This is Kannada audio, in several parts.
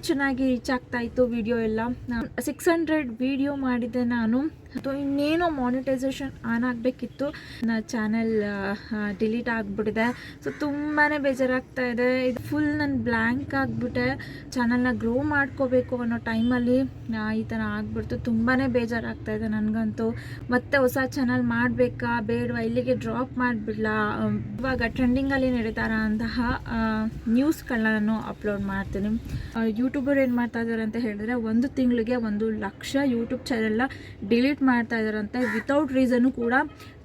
ಚೆನ್ನಾಗಿ ರೀಚ್ ಆಗ್ತಾಯಿತ್ತು ವಿಡಿಯೋ ಎಲ್ಲ. 600 ವಿಡಿಯೋ ಮಾಡಿದ್ದೆ ನಾನು. ಇನ್ನೇನೋ ಮಾನಿಟೈಸೇಷನ್ ಆನ್ ಆಗಬೇಕಿತ್ತು, ನನ್ನ ಚಾನೆಲ್ ಡಿಲೀಟ್ ಆಗಿಬಿಟ್ಟಿದೆ. ಸೊ ತುಂಬಾ ಬೇಜಾರಾಗ್ತಾ ಇದೆ. ಇದು ಫುಲ್ ನಾನು ಬ್ಲ್ಯಾಂಕ್ ಆಗಿಬಿಟ್ಟೆ. ಚಾನಲ್ನ ಗ್ರೋ ಮಾಡ್ಕೋಬೇಕು ಅನ್ನೋ ಟೈಮಲ್ಲಿ ಈ ಥರ ಆಗಿಬಿಡ್ತು. ತುಂಬಾ ಬೇಜಾರಾಗ್ತಾ ಇದೆ ನನಗಂತೂ. ಮತ್ತೆ ಹೊಸ ಚಾನಲ್ ಮಾಡಬೇಕಾ ಬೇಡವಾ, ಇಲ್ಲಿಗೆ ಡ್ರಾಪ್ ಮಾಡಿಬಿಡ್ಲಾ, ಇವಾಗ ಟ್ರೆಂಡಿಂಗಲ್ಲಿ ನಡೀತಾರ ಅಂತಹ ನ್ಯೂಸ್ಗಳನ್ನ ನಾನು ಅಪ್ಲೋಡ್ ಮಾಡ್ತೀನಿ. ಯೂಟ್ಯೂಬರ್ ಏನು ಮಾಡ್ತಾ ಇದ್ದಾರೆ ಅಂತ ಹೇಳಿದ್ರೆ, 1 ತಿಂಗಳಿಗೆ 1 ಲಕ್ಷ ಯೂಟ್ಯೂಬ್ ಚಾನೆಲ್ನ ಡಿಲೀಟ್ ಮಾಡ್ತಾ ಇದ್ದಾರಂತೆ. ವಿತೌಟ್ ರೀಸನ್ನು ಕೂಡ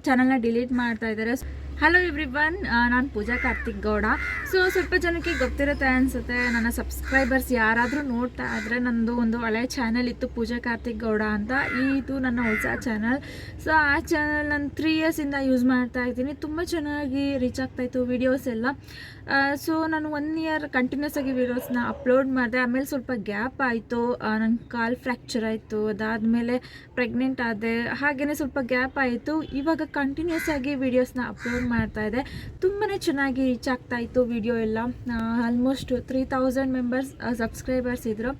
ಚಾನಲ್ನ ಡಿಲೀಟ್ ಮಾಡ್ತಾ ಇದ್ದಾರೆ. ಹಲೋ ಎವ್ರಿವನ್, ನಾನು ಪೂಜಾ ಕಾರ್ತಿಕ್ ಗೌಡ. ಸೊ ಸ್ವಲ್ಪ ಜನಕ್ಕೆ ಗೊತ್ತಿರುತ್ತೆ ಅನಿಸುತ್ತೆ. ನನ್ನ ಸಬ್ಸ್ಕ್ರೈಬರ್ಸ್ ಯಾರಾದರೂ ನೋಡ್ತಾ ಇದ್ದರೆ, ನನ್ನದು ಒಂದು ಹಳೆ ಚಾನಲ್ ಇತ್ತು ಪೂಜಾ ಕಾರ್ತಿಕ್ ಗೌಡ ಅಂತ. ಇದು ನನ್ನ ಹೊಸ ಚಾನಲ್. ಸೊ ಆ ಚಾನಲ್ ನಾನು 3 ಇಯರ್ಸಿಂದ ಯೂಸ್ ಮಾಡ್ತಾ ಇದ್ದೀನಿ. ತುಂಬ ಚೆನ್ನಾಗಿ ರೀಚ್ ಆಗ್ತಾಯಿತ್ತು ವೀಡಿಯೋಸ್ ಎಲ್ಲ. ಸೊ ನಾನು 1 ಇಯರ್ ಕಂಟಿನ್ಯೂಸ್ ಆಗಿ ವೀಡಿಯೋಸ್ನ ಅಪ್ಲೋಡ್ ಮಾಡಿದೆ. ಆಮೇಲೆ ಸ್ವಲ್ಪ ಗ್ಯಾಪ್ ಆಯಿತು. ನನ್ನ ಕಾಲ್ ಫ್ರ್ಯಾಕ್ಚರ್ ಆಯಿತು, ಅದಾದಮೇಲೆ ಪ್ರೆಗ್ನೆಂಟ್ ಆದೆ, ಹಾಗೆಯೇ ಸ್ವಲ್ಪ ಗ್ಯಾಪ್ ಆಯಿತು. ಇವಾಗ ಕಂಟಿನ್ಯೂಸ್ ಆಗಿ ವೀಡಿಯೋಸ್ನ ಅಪ್ಲೋಡ್ ಮಾಡ್ತಾ ಇದೆ. ತುಂಬಾ ಚೆನ್ನಾಗಿ ರೀಚ್ ಆಗ್ತಾ ಇತ್ತು ವಿಡಿಯೋ ಎಲ್ಲ. ಆಲ್ಮೋಸ್ಟ್ 3000 ಮೆಂಬರ್ಸ್ ಸಬ್ಸ್ಕ್ರೈಬರ್ಸ್ ಇದ್ದರು.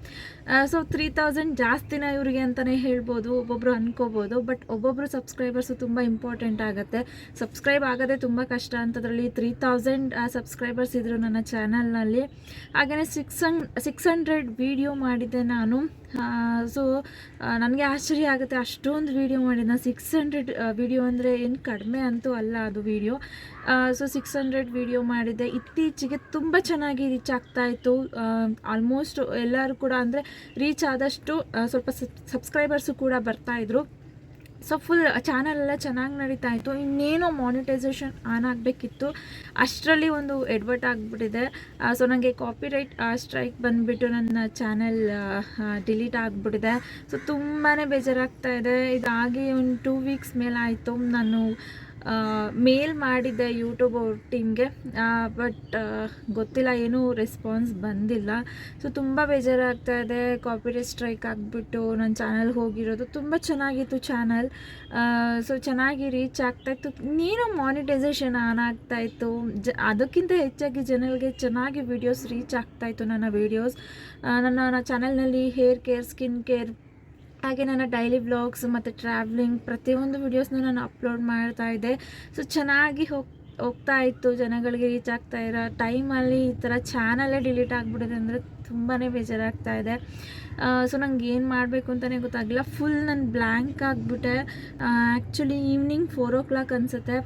ಸೊ 3000 ಜಾಸ್ತಿನ ಇವರಿಗೆ ಅಂತಲೇ ಹೇಳ್ಬೋದು, ಒಬ್ಬೊಬ್ಬರು ಅನ್ಕೋಬೋದು. ಬಟ್ ಒಬ್ಬೊಬ್ಬರು ಸಬ್ಸ್ಕ್ರೈಬರ್ಸು ತುಂಬ ಇಂಪಾರ್ಟೆಂಟ್ ಆಗುತ್ತೆ. ಸಬ್ಸ್ಕ್ರೈಬ್ ಆಗೋದೇ ತುಂಬ ಕಷ್ಟ. ಅಂಥದ್ರಲ್ಲಿ 3000 ಸಬ್ಸ್ಕ್ರೈಬರ್ಸ್ ಇದ್ದರು ನನ್ನ ಚಾನಲ್ನಲ್ಲಿ. ಹಾಗೆಯೇ 600 ವೀಡಿಯೋ ಮಾಡಿದ್ದೆ ನಾನು. ಸೊ ನನಗೆ ಆಶ್ಚರ್ಯ ಆಗುತ್ತೆ, ಅಷ್ಟೊಂದು ವೀಡಿಯೋ ಮಾಡಿದ್ದೆ. 600 ವೀಡಿಯೋ ಅಂದರೆ ಏನು ಕಡಿಮೆ ಅಂತೂ ಅಲ್ಲ ಅದು ವೀಡಿಯೋ. ಸೊ 600 ವೀಡಿಯೋ ಮಾಡಿದ್ದೆ. ಇತ್ತೀಚೆಗೆ ತುಂಬ ಚೆನ್ನಾಗಿ ರೀಚ್ ಆಗ್ತಾಯಿತ್ತು. ಆಲ್ಮೋಸ್ಟ್ ಎಲ್ಲರೂ ಕೂಡ ಅಂದರೆ ರೀಚ್ ಆದಷ್ಟು ಸ್ವಲ್ಪ ಸಬ್ಸ್ಕ್ರೈಬರ್ಸು ಕೂಡ ಬರ್ತಾಯಿದ್ರು. ಸೊ ಫುಲ್ ಚಾನಲೆಲ್ಲ ಚೆನ್ನಾಗಿ ನಡೀತಾ ಇತ್ತು. ಇನ್ನೇನೋ ಮಾನಿಟೈಸೇಷನ್ ಆನ್ ಆಗಬೇಕಿತ್ತು, ಅಷ್ಟರಲ್ಲಿ ಒಂದು ಎಡ್ವರ್ಟ್ ಆಗಿಬಿಟ್ಟಿದೆ. ಸೊ ನನಗೆ ಕಾಪಿರೈಟ್ ಸ್ಟ್ರೈಕ್ ಬಂದುಬಿಟ್ಟು ನನ್ನ ಚಾನೆಲ್ ಡಿಲೀಟ್ ಆಗಿಬಿಟ್ಟಿದೆ. ಸೊ ತುಂಬಾ ಬೇಜಾರಾಗ್ತಾ ಇದೆ. ಇದಾಗಿ ಒಂದು 2 ವೀಕ್ಸ್ ಮೇಲೆ ಆಯಿತು. ನಾನು ಮೇಲ್ ಮಾಡಿದ್ದೆ ಯೂಟ್ಯೂಬ್ ಅವ್ರ ಟೀಮ್ಗೆ, ಬಟ್ ಗೊತ್ತಿಲ್ಲ, ಏನೂ ರೆಸ್ಪಾನ್ಸ್ ಬಂದಿಲ್ಲ. ಸೊ ತುಂಬ ಬೇಜಾರಾಗ್ತಾ ಇದೆ. ಕಾಪಿರೈಟ್ ಸ್ಟ್ರೈಕ್ ಆಗಿಬಿಟ್ಟು ನನ್ನ ಚಾನಲ್ ಹೋಗಿರೋದು. ತುಂಬ ಚೆನ್ನಾಗಿತ್ತು ಚಾನಲ್. ಸೊ ಚೆನ್ನಾಗಿ ರೀಚ್ ಆಗ್ತಾಯಿತ್ತು. ಇನ್ನೇನೋ ಮಾನಿಟೈಸೇಷನ್ ಆನ್ ಆಗ್ತಾಯಿತ್ತು. ಅದಕ್ಕಿಂತ ಹೆಚ್ಚಾಗಿ ಜನಗಳಿಗೆ ಚೆನ್ನಾಗಿ ವೀಡಿಯೋಸ್ ರೀಚ್ ಆಗ್ತಾಯಿತ್ತು. ನನ್ನ ವೀಡಿಯೋಸ್, ನನ್ನ ಚಾನಲ್ನಲ್ಲಿ ಹೇರ್ ಕೇರ್, ಸ್ಕಿನ್ ಕೇರ್, ಹಾಗೆ ನನ್ನ ಡೈಲಿ ವ್ಲಾಗ್ಸ್ ಮತ್ತು ಟ್ರಾವ್ಲಿಂಗ್ ಪ್ರತಿಯೊಂದು ವೀಡಿಯೋಸ್ನೂ ನಾನು ಅಪ್ಲೋಡ್ ಮಾಡ್ತಾಯಿದ್ದೆ. ಸೊ ಚೆನ್ನಾಗಿ ಹೋಗ್ತಾ ಇತ್ತು, ಜನಗಳಿಗೆ ರೀಚ್ ಆಗ್ತಾ ಇರೋ ಟೈಮಲ್ಲಿ ಈ ಥರ ಚಾನಲ್ಲೇ ಡಿಲೀಟ್ ಆಗಿಬಿಟ್ಟಿದೆ ಅಂದರೆ ತುಂಬಾ ಬೇಜಾರಾಗ್ತಾ ಇದೆ. ಸೊ ನಂಗೆ ಏನು ಮಾಡಬೇಕು ಅಂತಲೇ ಗೊತ್ತಾಗಲಿಲ್ಲ. ಫುಲ್ ನಾನು ಬ್ಲ್ಯಾಂಕ್ ಆಗಿಬಿಟ್ಟೆ. ಆ್ಯಕ್ಚುಲಿ ಈವ್ನಿಂಗ್ 4 o'clock ಅನಿಸುತ್ತೆ,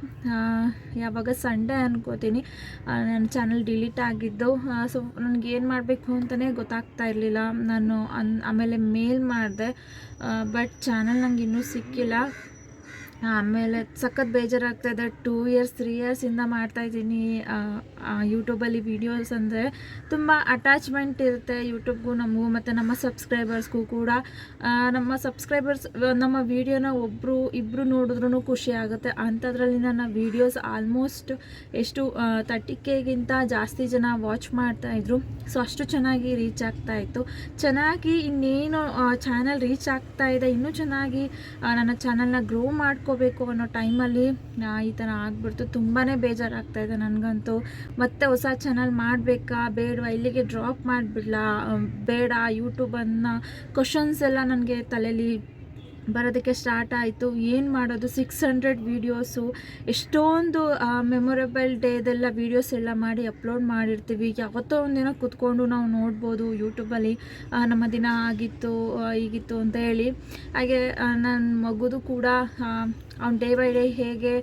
ಯಾವಾಗ ಸಂಡೇ ಅನ್ಕೋತೀನಿ, ನನ್ನ ಚಾನಲ್ ಡಿಲೀಟ್ ಆಗಿದ್ದು. ಸೊ ನನಗೇನು ಮಾಡಬೇಕು ಅಂತಲೇ ಗೊತ್ತಾಗ್ತಾ ಇರಲಿಲ್ಲ. ನಾನು ಆಮೇಲೆ ಮೇಲ್ ಮಾಡಿದೆ, ಬಟ್ ಚಾನಲ್ ನಂಗೆ ಇನ್ನೂ ಸಿಕ್ಕಿಲ್ಲ. ಆಮೇಲೆ ಸಖತ್ ಬೇಜಾರಾಗ್ತಾಯಿದೆ. 2 ಇಯರ್ಸ್ 3 ಇಯರ್ಸಿಂದ ಮಾಡ್ತಾಯಿದ್ದೀನಿ ಯೂಟ್ಯೂಬಲ್ಲಿ ವೀಡಿಯೋಸ್. ಅಂದರೆ ತುಂಬ ಅಟ್ಯಾಚ್ಮೆಂಟ್ ಇರುತ್ತೆ ಯೂಟ್ಯೂಬ್ಗೂ ನಮಗೂ ಮತ್ತು ನಮ್ಮ ಸಬ್ಸ್ಕ್ರೈಬರ್ಸ್ಗೂ ಕೂಡ. ನಮ್ಮ ಸಬ್ಸ್ಕ್ರೈಬರ್ಸ್ ನಮ್ಮ ವೀಡಿಯೋನ ಒಬ್ಬರು ಇಬ್ಬರು ನೋಡಿದ್ರೂ ಖುಷಿ ಆಗುತ್ತೆ. ಅಂಥದ್ರಲ್ಲಿ ನನ್ನ ವೀಡಿಯೋಸ್ ಆಲ್ಮೋಸ್ಟ್ ಎಷ್ಟು 30Kಗಿಂತ ಜಾಸ್ತಿ ಜನ ವಾಚ್ ಮಾಡ್ತಾಯಿದ್ರು. ಸೊ ಅಷ್ಟು ಚೆನ್ನಾಗಿ ರೀಚ್ ಆಗ್ತಾಯಿತ್ತು. ಚೆನ್ನಾಗಿ ಇನ್ನೇನು ಚಾನಲ್ ರೀಚ್ ಆಗ್ತಾಯಿದೆ, ಇನ್ನೂ ಚೆನ್ನಾಗಿ ನನ್ನ ಚಾನಲ್ನ ಗ್ರೋ ಮಾಡ್ಕೋಬೇಕು ಅನ್ನೋ ಟೈಮಲ್ಲಿ ಈ ಥರ ಆಗಿಬಿಡ್ತು. ತುಂಬಾ ಬೇಜಾರಾಗ್ತಾಯಿದೆ ನನಗಂತೂ. ಮತ್ತೆ ಹೊಸ ಚಾನಲ್ ಮಾಡಬೇಕಾ ಬೇಡವಾ, ಇಲ್ಲಿಗೆ ಡ್ರಾಪ್ ಮಾಡಿಬಿಡ್ಲಾ, ಬೇಡ ಯೂಟ್ಯೂಬನ್ನು ಕ್ವಶನ್ಸ್ ಎಲ್ಲ ನನಗೆ ತಲೆಯಲ್ಲಿ ಬರೋದಕ್ಕೆ ಸ್ಟಾರ್ಟ್ ಆಯಿತು. ಏನು ಮಾಡೋದು, 600 ವೀಡಿಯೋಸು, ಎಷ್ಟೊಂದು ಮೆಮೊರೇಬಲ್ ಡೇದೆಲ್ಲ ವೀಡಿಯೋಸ್ ಎಲ್ಲ ಮಾಡಿ ಅಪ್ಲೋಡ್ ಮಾಡಿರ್ತೀವಿ. ಯಾವತ್ತೋ ಒಂದಿನ ಕೂತ್ಕೊಂಡು ನಾವು ನೋಡ್ಬೋದು ಯೂಟ್ಯೂಬಲ್ಲಿ ನಮ್ಮ ದಿನ ಆಗಿತ್ತು ಹೀಗಿತ್ತು ಅಂತ ಹೇಳಿ. ಹಾಗೆ ನನ್ನ ಮಗುದು ಕೂಡ ಅವ್ನು ಡೇ ಬೈ ಡೇ ಹೇಗೆ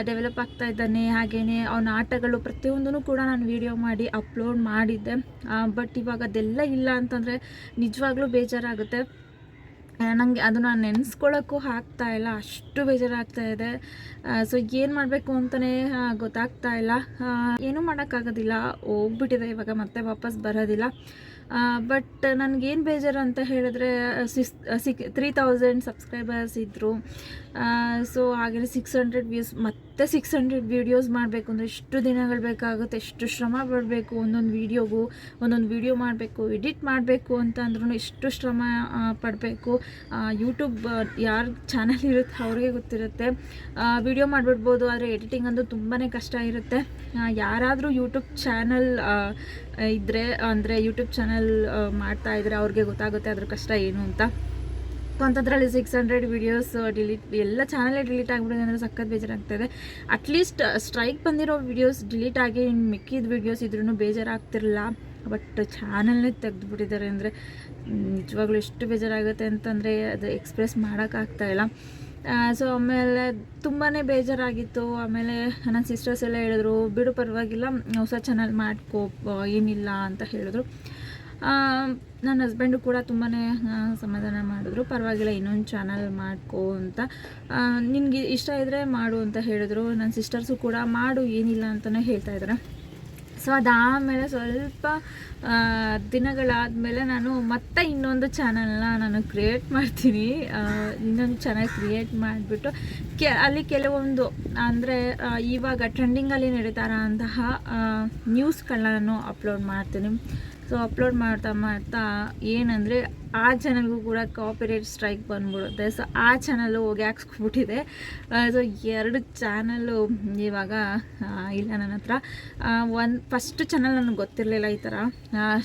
ಡೆವಲಪ್ ಆಗ್ತಾ ಇದ್ದಾನೆ, ಹಾಗೆಯೇ ಅವನ ಆಟಗಳು ಪ್ರತಿಯೊಂದೂ ಕೂಡ ನಾನು ವೀಡಿಯೋ ಮಾಡಿ ಅಪ್ಲೋಡ್ ಮಾಡಿದ್ದೆ. ಬಟ್ ಇವಾಗ ಅದೆಲ್ಲ ಇಲ್ಲ ಅಂತಂದರೆ ನಿಜವಾಗ್ಲೂ ಬೇಜಾರಾಗುತ್ತೆ. ನನಗೆ ಅದನ್ನು ನೆನೆಸ್ಕೊಳ್ಳೋಕ್ಕೂ ಆಗ್ತಾ ಇಲ್ಲ, ಅಷ್ಟು ಬೇಜಾರಾಗ್ತಾ ಇದೆ. ಸೊ ಏನು ಮಾಡಬೇಕು ಅಂತಲೇ ಗೊತ್ತಾಗ್ತಾ ಇಲ್ಲ. ಏನೂ ಮಾಡೋಕ್ಕಾಗೋದಿಲ್ಲ, ಹೋಗ್ಬಿಟ್ಟಿದೆ ಇವಾಗ, ಮತ್ತೆ ವಾಪಸ್ ಬರೋದಿಲ್ಲ. ಬಟ್ ನನಗೇನು ಬೇಜಾರು ಅಂತ ಹೇಳಿದ್ರೆ 3000 ಸಬ್ಸ್ಕ್ರೈಬರ್ಸ್ ಇದ್ದರು. ಸೊ ಹಾಗೆಯೇ 600 ವ್ಯೂಸ್ ಮತ್ತೆ 600 ವೀಡಿಯೋಸ್ ಮಾಡಬೇಕು ಅಂದರೆ ಎಷ್ಟು ದಿನಗಳು ಬೇಕಾಗುತ್ತೆ, ಎಷ್ಟು ಶ್ರಮ ಪಡಬೇಕು. ಒಂದೊಂದು ವೀಡಿಯೋ ಮಾಡಬೇಕು, ಎಡಿಟ್ ಮಾಡಬೇಕು ಅಂತ ಅಂದ್ರೂ ಎಷ್ಟು ಶ್ರಮ ಪಡಬೇಕು. ಯೂಟ್ಯೂಬ್ ಯಾರ ಚಾನಲ್ ಇರುತ್ತೆ ಅವ್ರಿಗೆ ಗೊತ್ತಿರುತ್ತೆ. ವಿಡಿಯೋ ಮಾಡಿಬಿಡ್ಬೋದು, ಆದರೆ ಎಡಿಟಿಂಗ್ ಅಂತೂ ತುಂಬಾ ಕಷ್ಟ ಇರುತ್ತೆ. ಯಾರಾದರೂ ಯೂಟ್ಯೂಬ್ ಚಾನಲ್ ಇದ್ದರೆ ಅಂದರೆ ಯೂಟ್ಯೂಬ್ ಚಾನಲ್ ಮಾಡ್ತಾಯಿದ್ರೆ ಅವ್ರಿಗೆ ಗೊತ್ತಾಗುತ್ತೆ ಅದ್ರ ಕಷ್ಟ ಏನು ಅಂತ. ಅಂಥದ್ರಲ್ಲಿ 600 ವೀಡಿಯೋಸ್ ಡಿಲೀಟ್, ಎಲ್ಲ ಚಾನಲೇ ಡಿಲೀಟ್ ಆಗಿಬಿಟ್ಟಿದೆ ಅಂದರೆ ಸಖತ್ ಬೇಜಾರಾಗ್ತಾಯಿದೆ. ಅಟ್ಲೀಸ್ಟ್ ಸ್ಟ್ರೈಕ್ ಬಂದಿರೋ ವೀಡಿಯೋಸ್ ಡಿಲೀಟ್ ಆಗಿ ಮಿಕ್ಕಿದ ವೀಡಿಯೋಸ್ ಇದ್ರೂ ಬೇಜಾರಾಗ್ತಿರಲಿಲ್ಲ. ಬಟ್ ಚಾನಲ್ನೇ ತೆಗೆದುಬಿಟ್ಟಿದ್ದಾರೆ ಅಂದರೆ ನಿಜವಾಗ್ಲೂ ಎಷ್ಟು ಬೇಜಾರಾಗುತ್ತೆ ಅಂತಂದರೆ ಅದು ಎಕ್ಸ್ಪ್ರೆಸ್ ಮಾಡೋಕ್ಕಾಗ್ತಾಯಿಲ್ಲ. ಸೊ ಆಮೇಲೆ ತುಂಬಾ ಬೇಜಾರಾಗಿತ್ತು. ಆಮೇಲೆ ನನ್ನ ಸಿಸ್ಟರ್ಸ್ ಎಲ್ಲ ಹೇಳಿದ್ರು, ಬಿಡು ಪರವಾಗಿಲ್ಲ ಹೊಸ ಚಾನಲ್ ಮಾಡ್ಕೋ ಏನಿಲ್ಲ ಅಂತ ಹೇಳಿದ್ರು. ನನ್ನ ಹಸ್ಬೆಂಡು ಕೂಡ ತುಂಬಾ ಸಮಾಧಾನ ಮಾಡಿದ್ರು, ಪರವಾಗಿಲ್ಲ ಇನ್ನೊಂದು ಚಾನಲ್ ಮಾಡ್ಕೋ ಅಂತ, ನಿನಗೆ ಇಷ್ಟ ಇದ್ದರೆ ಮಾಡು ಅಂತ ಹೇಳಿದ್ರು. ನನ್ನ ಸಿಸ್ಟರ್ಸು ಕೂಡ ಮಾಡು ಏನಿಲ್ಲ ಅಂತಲೇ ಹೇಳ್ತಾಯಿದ್ದಾರೆ. ಸೊ ಅದಾದಮೇಲೆ ಸ್ವಲ್ಪ ದಿನಗಳಾದಮೇಲೆ ನಾನು ಮತ್ತೆ ಇನ್ನೊಂದು ಚಾನಲ್ನ ನಾನು ಕ್ರಿಯೇಟ್ ಮಾಡ್ತೀನಿ. ಇನ್ನೊಂದು ಚಾನಲ್ ಕ್ರಿಯೇಟ್ ಮಾಡಿಬಿಟ್ಟು ಅಲ್ಲಿ ಕೆಲವೊಂದು ಅಂದರೆ ಇವಾಗ ಟ್ರೆಂಡಿಂಗಲ್ಲಿ ನಡೀತಾ ಅಂತಹ ನ್ಯೂಸ್ಗಳನ್ನ ನಾನು ಅಪ್ಲೋಡ್ ಮಾಡ್ತೀನಿ. ಸೊ ಅಪ್ಲೋಡ್ ಮಾಡ್ತಾ ಏನಂದರೆ ಆ ಚಾನಲ್ಗೂ ಕೂಡ ಕಾಪಿರೈಟ್ ಸ್ಟ್ರೈಕ್ ಬಂದ್ಬಿಡುತ್ತೆ. ಸೊ ಆ ಚಾನಲ್ಲು ಹೋಗಿ ಹಾಕ್ಸ್ಬಿಟ್ಟಿದೆ. ಸೊ 2 ಚಾನಲ್ಲು ಇವಾಗ ಇಲ್ಲ ನನ್ನ ಹತ್ರ. ಫಸ್ಟ್ ಚಾನಲ್ ನನಗೆ ಗೊತ್ತಿರಲಿಲ್ಲ ಈ ಥರ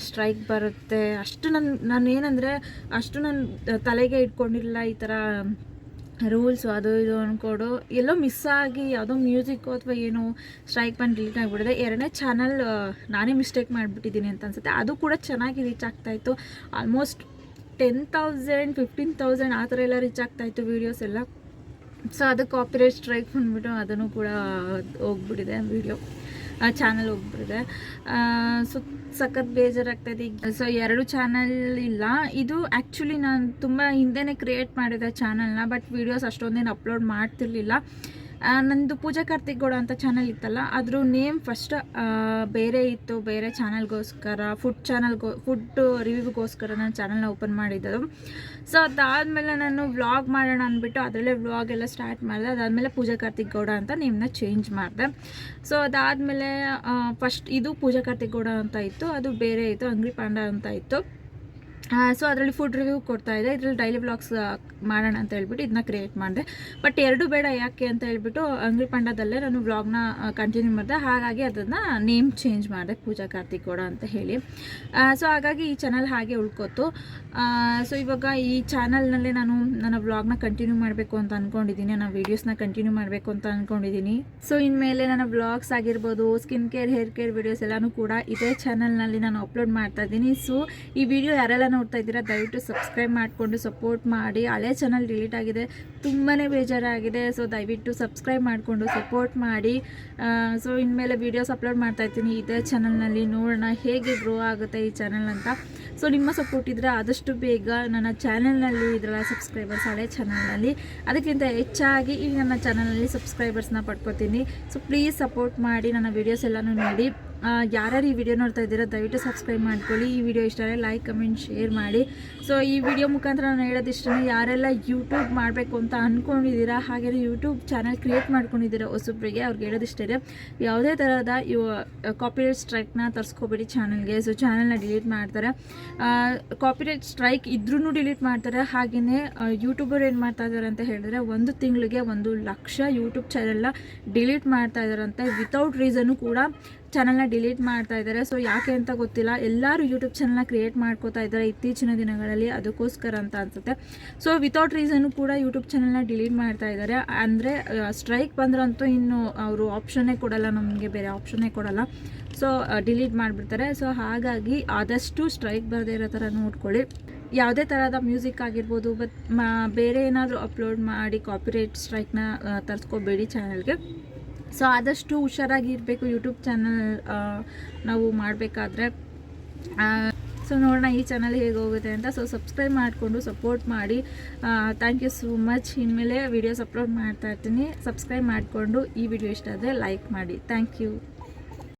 ಸ್ಟ್ರೈಕ್ ಬರುತ್ತೆ, ಅಷ್ಟು ನಾನು ಏನಂದರೆ ಅಷ್ಟು ನಾನು ತಲೆಗೆ ಇಟ್ಕೊಂಡಿರಲಿಲ್ಲ ಈ ಥರ ರೂಲ್ಸು ಅದು ಇದು ಅಂದ್ಕೊಂಡು ಎಲ್ಲೋ ಮಿಸ್ ಆಗಿ ಯಾವುದೋ ಮ್ಯೂಸಿಕ್ಕು ಅಥವಾ ಏನೋ ಸ್ಟ್ರೈಕ್ ಬಂದು ಡಿಲೀಟ್ ಆಗಿಬಿಟ್ಟಿದೆ. 2ನೇ ಚಾನಲ್ ನಾನೇ ಮಿಸ್ಟೇಕ್ ಮಾಡಿಬಿಟ್ಟಿದ್ದೀನಿ ಅಂತ ಅನಿಸುತ್ತೆ. ಅದು ಕೂಡ ಚೆನ್ನಾಗಿ ರೀಚ್ ಆಗ್ತಾಯಿತ್ತು, ಆಲ್ಮೋಸ್ಟ್ 10,000 15,000 ಆ ಥರ ಎಲ್ಲ ರೀಚ್ ಆಗ್ತಾಯಿತ್ತು ವೀಡಿಯೋಸ್ ಎಲ್ಲ. ಸೊ ಅದು ಕಾಪಿರೈಟ್ ಸ್ಟ್ರೈಕ್ ಬಂದುಬಿಟ್ಟು ಅದನ್ನು ಕೂಡ ಹೋಗ್ಬಿಟ್ಟಿದೆ, ವೀಡಿಯೋ ಚಾನಲ್ ಹೋಗ್ಬಿಟ್ಟಿದೆ. ಸೊ ಸಖತ್ ಬೇಜಾರಾಗ್ತಾಯಿದೆ. ಸೊ 2 ಚಾನಲ್ ಇಲ್ಲ. ಇದು ಆ್ಯಕ್ಚುಲಿ ನಾನು ತುಂಬ ಹಿಂದೆನೇ ಕ್ರಿಯೇಟ್ ಮಾಡಿದೆ ಚಾನಲ್ನ, ಬಟ್ ವೀಡಿಯೋಸ್ ಅಷ್ಟೊಂದೇನು ಅಪ್ಲೋಡ್ ಮಾಡ್ತಿರ್ಲಿಲ್ಲ. ನಂದು ಪೂಜಾ ಕಾರ್ತಿಕ್ ಗೌಡ ಅಂತ ಚಾನಲ್ ಇತ್ತಲ್ಲ, ಅದ್ರ ನೇಮ್ ಫಸ್ಟ್ ಬೇರೆ ಇತ್ತು, ಬೇರೆ ಚಾನಲ್ಗೋಸ್ಕರ ಫುಡ್ ರಿವ್ಯೂಗೋಸ್ಕರ ನಾನು ಚಾನಲ್ನ ಓಪನ್ ಮಾಡಿದ್ದು. ಸೊ ಅದಾದಮೇಲೆ ನಾನು ವ್ಲಾಗ್ ಮಾಡೋಣ ಅಂದ್ಬಿಟ್ಟು ಅದರಲ್ಲೇ ವ್ಲಾಗ್ ಎಲ್ಲ ಸ್ಟಾರ್ಟ್ ಮಾಡಿದೆ. ಅದಾದಮೇಲೆ ಪೂಜಾ ಕಾರ್ತಿಕ್ ಗೌಡ ಅಂತ ನೇಮ್ನ ಚೇಂಜ್ ಮಾಡಿದೆ. ಸೊ ಅದಾದಮೇಲೆ ಫಸ್ಟ್ ಇದು ಪೂಜಾ ಕಾರ್ತಿಕ್ ಗೌಡ ಅಂತ ಇತ್ತು, ಅದು ಬೇರೆ ಇತ್ತು, ಅಂಗಡಿ ಪಾಂಡ ಅಂತ ಇತ್ತು. ಸೊ ಅದರಲ್ಲಿ ಫುಡ್ ರಿವ್ಯೂ ಕೊಡ್ತಾಯಿದ್ದೆ, ಇದರಲ್ಲಿ ಡೈಲಿ ವ್ಲಾಗ್ಸ್ ಮಾಡೋಣ ಅಂತ ಹೇಳ್ಬಿಟ್ಟು ಇದನ್ನ ಕ್ರಿಯೇಟ್ ಮಾಡಿದೆ. ಬಟ್ 2 ಬೇಡ ಯಾಕೆ ಅಂತ ಹೇಳ್ಬಿಟ್ಟು ಅಂಗಡಿ ಪಂಡದಲ್ಲೇ ನಾನು ವ್ಲಾಗ್ನ ಕಂಟಿನ್ಯೂ ಮಾಡಿದೆ. ಹಾಗಾಗಿ ಅದನ್ನು ನೇಮ್ ಚೇಂಜ್ ಮಾಡಿದೆ, ಪೂಜಾ ಕಾರ್ತಿಕ್ ಗೌಡ ಅಂತ ಹೇಳಿ. ಸೊ ಹಾಗಾಗಿ ಈ ಚಾನಲ್ ಹಾಗೆ ಉಳ್ಕೋತು. ಸೊ ಇವಾಗ ಈ ಚಾನಲ್ನಲ್ಲೇ ನಾನು ನನ್ನ ವ್ಲಾಗ್ನ ಕಂಟಿನ್ಯೂ ಮಾಡಬೇಕು ಅಂತ ಅಂದ್ಕೊಂಡಿದ್ದೀನಿ, ನನ್ನ ವೀಡಿಯೋಸ್ನ ಕಂಟಿನ್ಯೂ ಮಾಡಬೇಕು ಅಂತ ಅಂದ್ಕೊಂಡಿದ್ದೀನಿ. ಸೊ ಇನ್ಮೇಲೆ ನನ್ನ ವ್ಲಾಗ್ಸ್ ಆಗಿರ್ಬೋದು, skin care, hair care videos ಎಲ್ಲನೂ ಕೂಡ ಇದೇ ಚಾನಲ್ನಲ್ಲಿ ನಾನು ಅಪ್ಲೋಡ್ ಮಾಡ್ತಾ ಇದ್ದೀನಿ. ಸೊ ಈ ವಿಡಿಯೋ ಯಾರೆಲ್ಲ ನೋಡ್ತಾ ಇದ್ದೀರಾ ದಯವಿಟ್ಟು ಸಬ್ಸ್ಕ್ರೈಬ್ ಮಾಡಿಕೊಂಡು ಸಪೋರ್ಟ್ ಮಾಡಿ. ಹಳೆ ಚಾನಲ್ ಡಿಲೀಟ್ ಆಗಿದೆ, ತುಂಬಾ ಬೇಜಾರಾಗಿದೆ. ಸೊ ದಯವಿಟ್ಟು ಸಬ್ಸ್ಕ್ರೈಬ್ ಮಾಡಿಕೊಂಡು ಸಪೋರ್ಟ್ ಮಾಡಿ. ಸೊ ಇನ್ಮೇಲೆ ವೀಡಿಯೋಸ್ ಅಪ್ಲೋಡ್ ಮಾಡ್ತಾ ಇರ್ತೀನಿ ಇದೇ ಚಾನಲ್ನಲ್ಲಿ, ನೋಡೋಣ ಹೇಗೆ ಗ್ರೋ ಆಗುತ್ತೆ ಈ ಚಾನಲ್ ಅಂತ. ಸೊ ನಿಮ್ಮ ಸಪೋರ್ಟ್ ಇದ್ದರೆ ಆದಷ್ಟು ಬೇಗ ನನ್ನ ಚಾನಲ್ನಲ್ಲಿ ಇದರ ಸಬ್ಸ್ಕ್ರೈಬರ್ಸ್ ಹಳೆ ಚಾನಲ್ನಲ್ಲಿ ಅದಕ್ಕಿಂತ ಹೆಚ್ಚಾಗಿ ಈ ನನ್ನ ಚಾನಲ್ನಲ್ಲಿ ಸಬ್ಸ್ಕ್ರೈಬರ್ಸ್ನ ಪಡ್ಕೊತೀನಿ. ಸೊ ಪ್ಲೀಸ್ ಸಪೋರ್ಟ್ ಮಾಡಿ, ನನ್ನ ವೀಡಿಯೋಸ್ ಎಲ್ಲನೂ ನೋಡಿ. ಯಾರ್ಯಾರು ಈ ವಿಡಿಯೋ ನೋಡ್ತಾ ಇದ್ದೀರಾ ದಯವಿಟ್ಟು ಸಬ್ಸ್ಕ್ರೈಬ್ ಮಾಡ್ಕೊಳ್ಳಿ. ಈ ವಿಡಿಯೋ ಇಷ್ಟ ಆದರೆ ಲೈಕ್, ಕಮೆಂಟ್, ಶೇರ್ ಮಾಡಿ. ಸೊ ಈ ವಿಡಿಯೋ ಮುಖಾಂತರ ನಾನು ಹೇಳೋದಿಷ್ಟೇ, ಯಾರೆಲ್ಲ ಯೂಟ್ಯೂಬ್ ಮಾಡಬೇಕು ಅಂತ ಅಂದ್ಕೊಂಡಿದ್ದೀರಾ, ಹಾಗೆಯೇ ಯೂಟ್ಯೂಬ್ ಚಾನಲ್ ಕ್ರಿಯೇಟ್ ಮಾಡ್ಕೊಂಡಿದ್ದೀರಾ ಹೊಸೊಬ್ಬರಿಗೆ, ಅವ್ರಿಗೆ ಹೇಳೋದಿಷ್ಟೇ, ಯಾವುದೇ ಥರದ ಕಾಪಿರೈಟ್ ಸ್ಟ್ರೈಕ್ನ ತರಿಸ್ಕೋಬೇಡಿ ಚಾನಲ್ಗೆ. ಸೊ ಚಾನಲ್ನ ಡಿಲೀಟ್ ಮಾಡ್ತಾರೆ, ಕಾಪಿರೈಟ್ ಸ್ಟ್ರೈಕ್ ಇದ್ರೂ ಡಿಲೀಟ್ ಮಾಡ್ತಾರೆ. ಹಾಗೆಯೇ ಯೂಟ್ಯೂಬರ್ ಏನು ಮಾಡ್ತಾ ಇದ್ದಾರೆ ಅಂತ ಹೇಳಿದ್ರೆ 1 ತಿಂಗಳಿಗೆ 1 ಲಕ್ಷ ಯೂಟ್ಯೂಬ್ ಚಾನಲ್ನ ಡಿಲೀಟ್ ಮಾಡ್ತಾ ಇದ್ದಾರಂತೆ. ವಿತೌಟ್ ರೀಸನ್ನು ಕೂಡ ಚಾನಲ್ನ ಡಿಲೀಟ್ ಮಾಡ್ತಾ ಇದ್ದಾರೆ. ಸೊ ಯಾಕೆ ಅಂತ ಗೊತ್ತಿಲ್ಲ, ಎಲ್ಲರೂ ಯೂಟ್ಯೂಬ್ ಚಾನಲ್ನ ಕ್ರಿಯೇಟ್ ಮಾಡ್ಕೋತಾ ಇದ್ದಾರೆ ಇತ್ತೀಚಿನ ದಿನಗಳಲ್ಲಿ, ಅದಕ್ಕೋಸ್ಕರ ಅಂತ ಅನ್ಸುತ್ತೆ. ಸೊ ವಿತೌಟ್ ರೀಸನ್ನು ಕೂಡ ಯೂಟ್ಯೂಬ್ ಚಾನಲ್ನ ಡಿಲೀಟ್ ಮಾಡ್ತಾ ಇದ್ದಾರೆ. ಅಂದರೆ ಸ್ಟ್ರೈಕ್ ಬಂದ್ರಂತೂ ಇನ್ನು ಅವರು ಆಪ್ಷನ್ನೇ ಕೊಡಲ್ಲ, ನಮಗೆ ಬೇರೆ ಆಪ್ಷನ್ನೇ ಕೊಡಲ್ಲ. ಸೊ ಡಿಲೀಟ್ ಮಾಡಿಬಿಡ್ತಾರೆ. ಸೊ ಹಾಗಾಗಿ ಆದಷ್ಟು ಸ್ಟ್ರೈಕ್ ಬರದೇ ಇರೋ ಥರ ನೋಡ್ಕೊಳ್ಳಿ. ಯಾವುದೇ ಥರದ ಮ್ಯೂಸಿಕ್ ಆಗಿರ್ಬೋದು, ಬಟ್ ಬೇರೆ ಏನಾದರೂ ಅಪ್ಲೋಡ್ ಮಾಡಿ ಕಾಪಿರೈಟ್ ಸ್ಟ್ರೈಕ್ನ ತರಿಸ್ಕೋಬೇಡಿ ಚಾನಲ್ಗೆ. ಸೊ ಆದಷ್ಟು ಹುಷಾರಾಗಿರಬೇಕು ಯೂಟ್ಯೂಬ್ ಚಾನಲ್ ನಾವು ಮಾಡಬೇಕಾದ್ರೆ. ಸೊ ನೋಡೋಣ ಈ ಚಾನಲ್ ಹೇಗೆ ಹೋಗುತ್ತೆ ಅಂತ. ಸೊ ಸಬ್ಸ್ಕ್ರೈಬ್ ಮಾಡಿಕೊಂಡು ಸಪೋರ್ಟ್ ಮಾಡಿ. Thank you so much. ಇನ್ಮೇಲೆ ವೀಡಿಯೋಸ್ ಅಪ್ಲೋಡ್ ಮಾಡ್ತಾ ಇರ್ತೀನಿ, ಸಬ್ಸ್ಕ್ರೈಬ್ ಮಾಡಿಕೊಂಡು ಈ ವಿಡಿಯೋ ಇಷ್ಟ ಆದರೆ ಲೈಕ್ ಮಾಡಿ. Thank you.